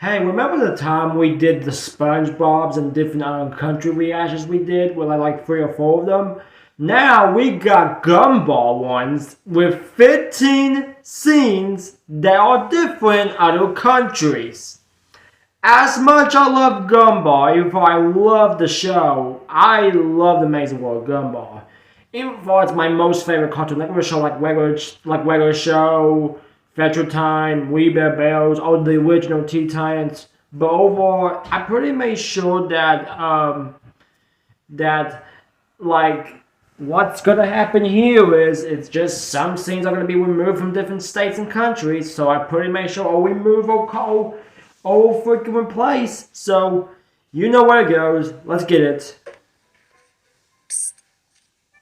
Hey, remember the time we did the SpongeBob's and different country reactions we did with like three or four of them? Now we got Gumball ones with 15 scenes that are different other countries. As much I love Gumball, even though I love the show, I love the Amazing World of Gumball. Even though it's my most favorite Cartoon Network show, like regular show, Fetcher Time, We Bear Bears, all the original Teen Titans. But overall, I pretty made sure that like what's gonna happen here is it's just some scenes are gonna be removed from different states and countries. So I pretty made sure all remove all freaking replace. So you know where it goes. Let's get it.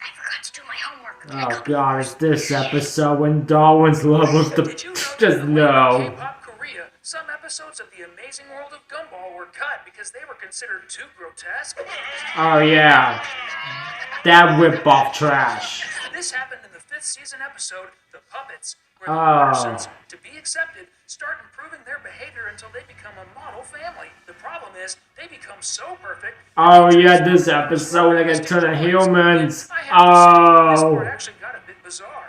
I forgot to do my homework. Oh god, it's this episode when Darwin's love with the Did you know that just in the land of no. K-pop Korea, some episodes of The Amazing World of Gumball were cut because they were considered too grotesque? Oh yeah. That rip off trash. This happened in the 5th season episode, The Puppets, where the Oh. persons, to be accepted, start improving their behavior until they become a model family. The problem is, they become so perfect. Oh yeah, this episode when they get to the humans. I have to say, this part Oh. actually got a bit bizarre.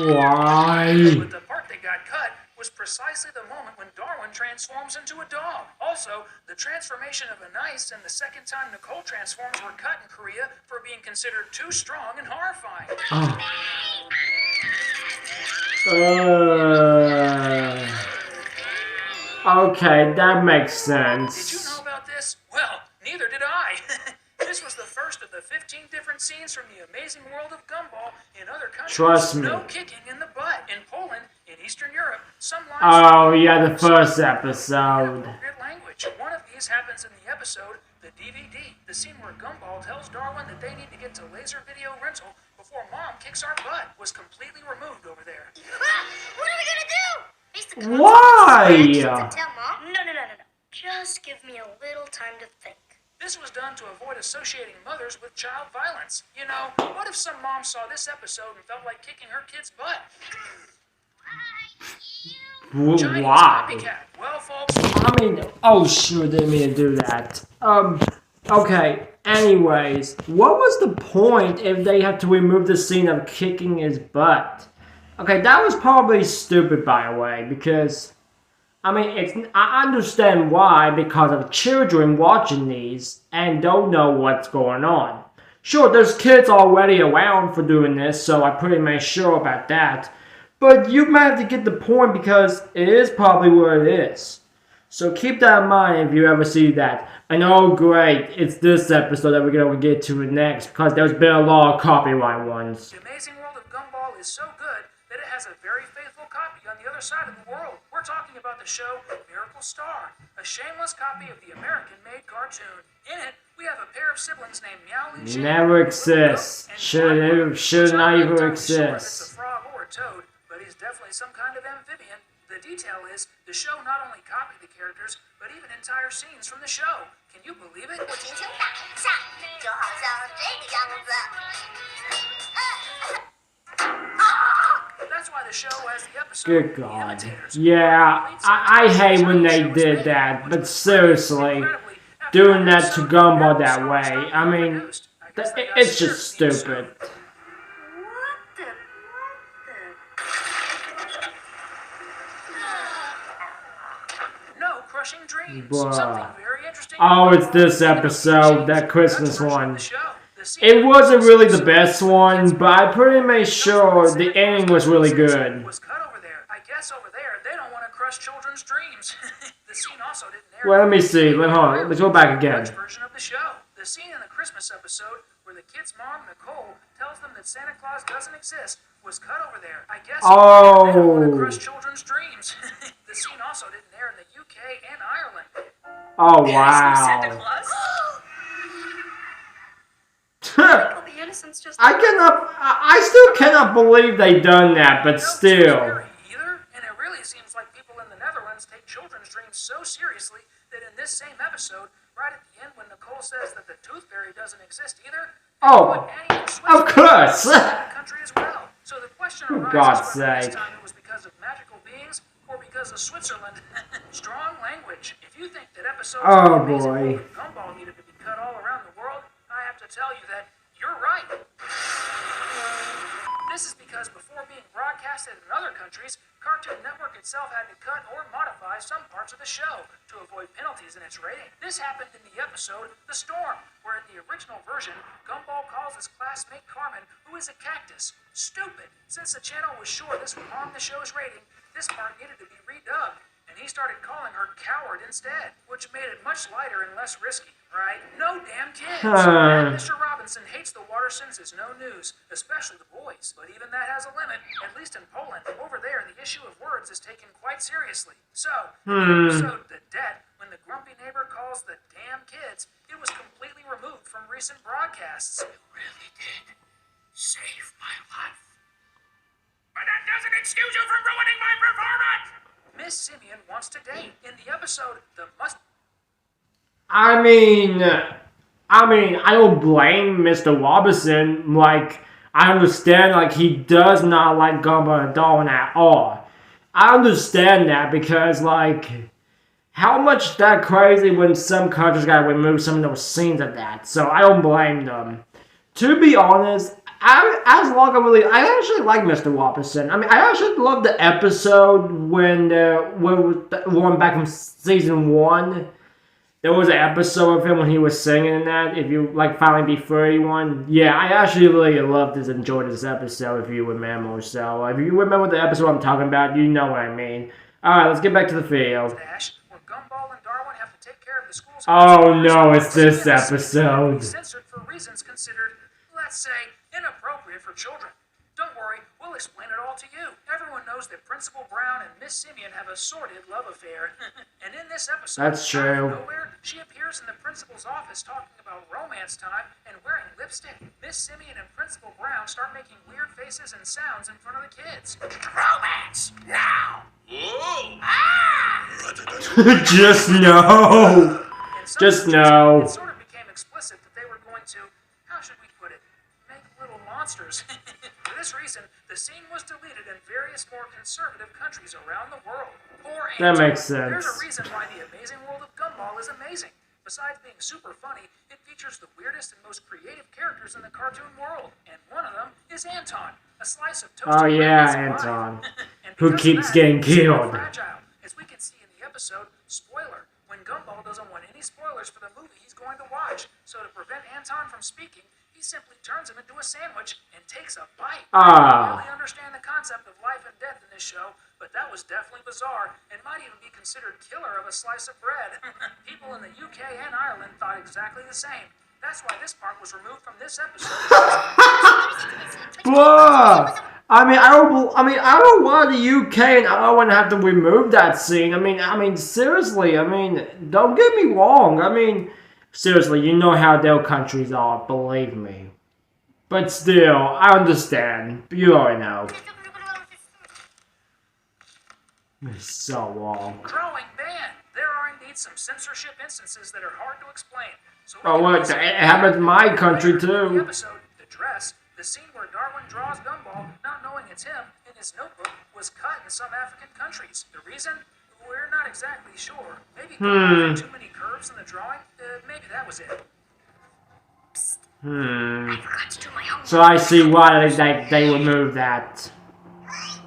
Why? But the part that got cut was precisely the moment when Darwin transforms into a dog. Also, the transformation of Anais and the second time Nicole transforms were cut in Korea for being considered too strong and horrifying. Oh. Okay, that makes Did you sense. know about this? Well, neither did I. This was the first of the 15 different scenes from the Amazing World of Gumball. In other countries, Trust me. no kicking in the butt. In Poland, in Eastern Europe, some lines... Oh yeah, the first episode. Appropriate language. One of these happens in the episode, the DVD, the scene where Gumball tells Darwin that they need to get to laser video rental before Mom kicks our butt, was completely removed over there. What are we gonna do? Face the consequences Why? of actions and tell Mom? No. Just give me a little time to think. This was done to avoid associating mothers with child violence. You know, what if some mom saw this episode and felt like kicking her kid's butt? Chinese Why? copycat. Well, folks, I mean, oh shoot, didn't mean to do that. Okay, anyways, what was the point if they had to remove the scene of kicking his butt? Okay, that was probably stupid, by the way, because, I mean, I understand why, because of children watching these and don't know what's going on. Sure, there's kids already around for doing this, so I'm pretty much sure about that. But you might have to get the point because it is probably what it is. So keep that in mind if you ever see that. And oh great, it's this episode that we're going to get to next because there's been a lot of copyright ones. The Amazing World of Gumball is so good that it has a very faithful copy on the other side of the world. We're talking about the show Miracle Star, a shameless copy of the American-made cartoon. In it, we have a pair of siblings named Meow and Jane. Never exists. Should not even Sure, it's a exist. frog or a toad, but he's definitely some kind of amphibian. The detail is, the show not only copied the characters, but even entire scenes from the show. Can you believe it? 我轻轻打一下，就好像这个样子。That's why the show has the episode Good The God. Imitators. Yeah, I hate when they did that, but seriously, doing that to Gumball that way, I mean, it's just stupid. What the? No crushing dreams. Bruh. Something very interesting. Oh, it's this episode, that Christmas That's the version one. of the show. The scene It wasn't really the best one, but I pretty made sure the ending was really good. Was cut over there. I guess over there they don't want to crush children's dreams. The scene also didn't air. Well, let me see. Hold on. Let's go back again. Dutch version of the show. The scene in the Christmas episode where the kid's mom, Nicole, tells them that Santa Claus doesn't exist was cut over there. I guess they don't want to Oh. crush children's dreams. The scene also didn't air in the UK and Ireland. Oh, Santa wow. Claus? I The innocents just. cannot, I still cannot believe they done that, but No still. tooth fairy either, and it really seems like people in the Netherlands take children's dreams so seriously that in this same episode, right at the end when Nicole says that the tooth fairy doesn't exist either, they Oh, put Annie and Swift of course. in the country as well. So the question For arises God's whether this sake. time it was because because of Switzerland. Strong language. If you think that episodes Oh, of Amazing boy. World of Gumball needed to be cut all around the world, I have to tell you that you're right. This is because before being broadcasted in other countries, Cartoon Network itself had to cut or modify some parts of the show to avoid penalties in its rating. This happened in the episode The Storm, where in the original version, Gumball calls his classmate Carmen, who is a cactus, stupid. Since the channel was sure this would harm the show's rating, this part needed to be redubbed, and he started calling her Coward instead, which made it much lighter and less risky, right? No damn kids! And Mr. Robinson hates the Watersons is no news, especially the boys. But even that has a limit, at least in Poland. Over there, the issue of words is taken quite seriously. So, in the episode The Debt, when the grumpy neighbor calls the damn kids, it was completely removed from recent broadcasts. You really did save my life. But that doesn't excuse you from ruining my performance! Miss Simeon wants to date. In the episode, the must... I mean, I don't blame Mr. Robinson. Like, I understand, like, he does not like Gumball and Darwin at all. I understand that because, like, how much that crazy when some countries gotta remove some of those scenes of that. So I don't blame them. To be honest, I actually like Mr. Robinson. I mean, I actually love the episode when one back from season 1. There was an episode of him when he was singing in that. If you like finally be 31, yeah, I actually really loved this, enjoyed this episode. If you remember, so if you remember the episode I'm talking about, you know what I mean. All right, let's get back to the field. Where Gumball and Darwin have to take care of the school's... Oh no, it's this episode. Censored for reasons considered, let's say, inappropriate for children. Don't worry, we'll explain it all to you. Everyone knows that Principal Brown and Miss Simeon have a sordid love affair. And in this episode, That's out of true. nowhere, she appears in the principal's office talking about romance time and wearing lipstick. Miss Simeon and Principal Brown start making weird faces and sounds in front of the kids. Romance! Now! Ooh! Ah! Just no. In some Just countries, no. It sort of became explicit that they were going to, how should we put it, make little monsters. For this reason, the scene was deleted in various more conservative countries around the world. Poor That Angel. makes sense. There's a reason why The Amazing World of Gumball is amazing. Besides being super funny, it features the weirdest and most creative characters in the cartoon world. And one of them is Anton, a slice of toasted Oh bread yeah, that's alive. Anton. And Who because of keeps that, getting he's super killed. fragile. As we can see in the episode, spoiler, when Gumball doesn't want any spoilers for the movie he's going to watch, so to prevent Anton from speaking, he simply turns him into a sandwich and takes a bite. I don't really understand the concept of life and death in this show, but that was definitely bizarre and might even be considered killer of a slice of bread. People in the UK and Ireland thought exactly the same. That's why this part was removed from this episode. Blah. I mean, I don't want the UK and Ireland to have to remove that scene. I mean, seriously. Don't get me wrong. Seriously, you know how their countries are. Believe me. But still, I understand. You already know. It's so wrong. Drawing banned. There are indeed some censorship instances that are hard to explain. So Oh, what? It happened in my country The too. episode, The Dress, the scene where Darwin draws Gumball, not knowing it's him, in his notebook, was cut in some African countries. The reason? We're not exactly sure. Maybe Gumball had too many curves in the drawing? Maybe that was it. I forgot to do my homework. So I see why they removed that.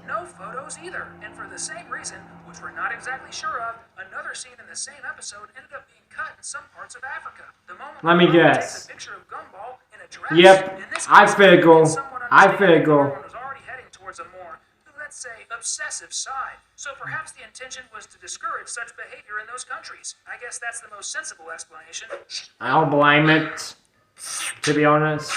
No photos either. And for the same reason, which we're not exactly sure of, another scene in the same episode ended up being cut in some parts of Africa. The moment Let me Gumball guess. takes a picture of Gumball in a dress, Yep, in this I case, figure. we can somewhat I understand that figure. Darwin was already heading towards a more, let's say, obsessive side. So perhaps the intention was to discourage such behavior in those countries. I guess that's the most sensible explanation. I don't blame it. To be honest.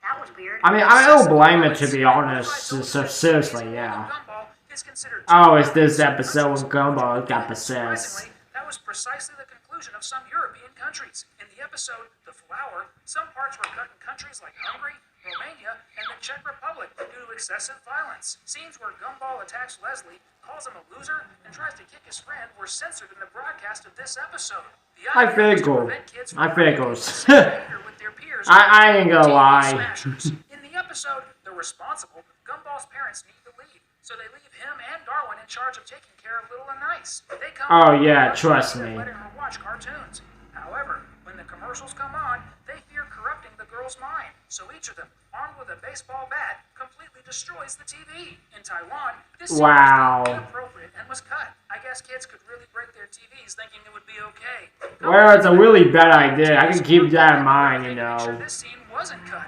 That was weird. I don't blame it, to be honest. So seriously, yeah. Gumball is considered Oh, it's this episode when Gumball got possessed. Surprisingly, that was precisely the conclusion of some European countries. In the episode The Flower, some parts were cut in countries like Hungary, Romania, and the Czech Republic due to excessive violence. Scenes where Gumball attacks Leslie, calls him a loser, and tries to kick his friend were censored in the broadcast of this episode. The I idea was to figure. prevent kids from I figures. replicating the same behavior with their peers. I ain't gonna TV lie. smashers. In the episode The Responsible, Gumball's parents need to leave, so they leave him and Darwin in charge of taking care of little and nice. They come Oh, on yeah, and trust they're me. letting her watch cartoons. However, when the commercials come on, they fear corrupting the girl's mind. So each of them, armed with a baseball bat, completely destroys the TV. In Taiwan, this scene Wow. was deemed inappropriate and was cut. I guess kids could really break their TVs thinking it would be okay. Well, it's a really bad idea. I can keep that in mind, you Make sure know. this scene wasn't cut.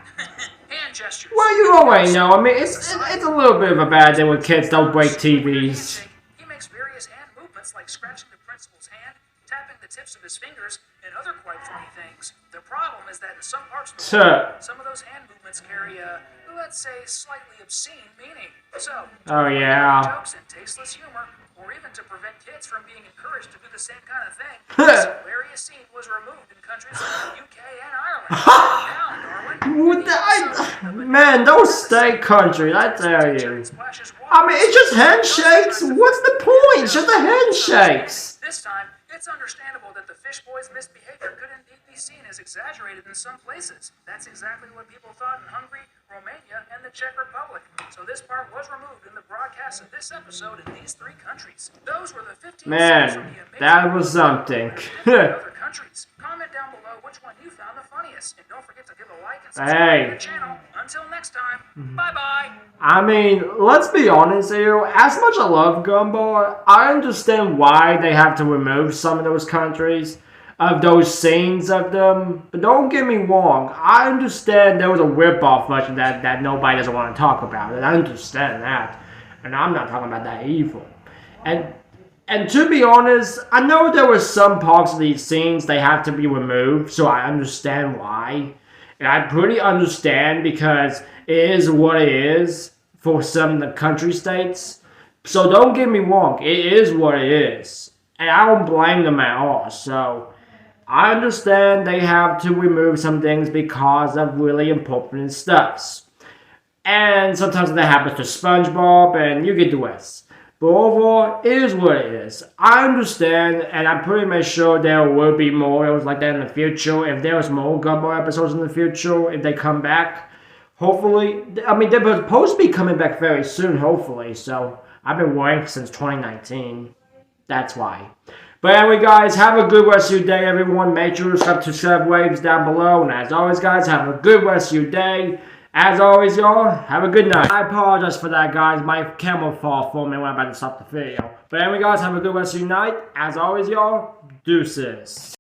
Hand gestures. Well, you already know. I mean, it's a little bit of a bad thing when kids don't break TVs. He makes various hand movements like scratching the principal's hand, tapping the tips of his fingers, and other quite funny things. The problem is that in some parts of the world, some of those hand movements carry a, let's say, slightly obscene meaning. So, Oh, yeah. jokes and tasteless humor, or even to prevent kids from being encouraged to do the same kind of thing, this hilarious scene was removed in countries like the UK and Ireland. Now, Darwin, What the- Man, those state countries, I tell you. I mean, it's just handshakes. What's the point? It's just a handshakes. This time, it's understandable that the fish boy's misbehavior could indeed be seen as exaggerated in some places. That's exactly what people thought in Hungary, Romania, and the Czech Republic. So this part was removed in the broadcast of this episode in these 3 countries. Those were the 15 scenes from Man, the amazing that was something. other countries. Comment down below which one you found the funniest. And don't forget to give a like and subscribe to the channel. Until next time, bye-bye. I mean, let's be honest here. As much as I love Gumball, I understand why they have to remove some of those countries, of those scenes of them. But don't get me wrong. I understand there was a rip-off version that nobody doesn't want to talk about. And I understand that. And I'm not talking about that evil. And to be honest, I know there were some parts of these scenes they have to be removed, so I understand why. And I pretty understand because it is what it is for some of the country states. So don't get me wrong, it is what it is. And I don't blame them at all. So I understand they have to remove some things because of really important stuffs. And sometimes that happens to SpongeBob, and you get the rest. But overall, it is what it is. I understand, and I'm pretty much sure there will be more episodes like that in the future. If there's more Gumball episodes in the future, if they come back, hopefully. I mean, they're supposed to be coming back very soon, hopefully. So, I've been waiting since 2019. That's why. But anyway, guys, have a good rest of your day, everyone. Make sure to subscribe waves down below. And as always, guys, have a good rest of your day. As always, y'all, have a good night. I apologize for that, guys. My camera fell for me when I'm about to stop the video. But anyway, guys, have a good rest of your night. As always, y'all, deuces.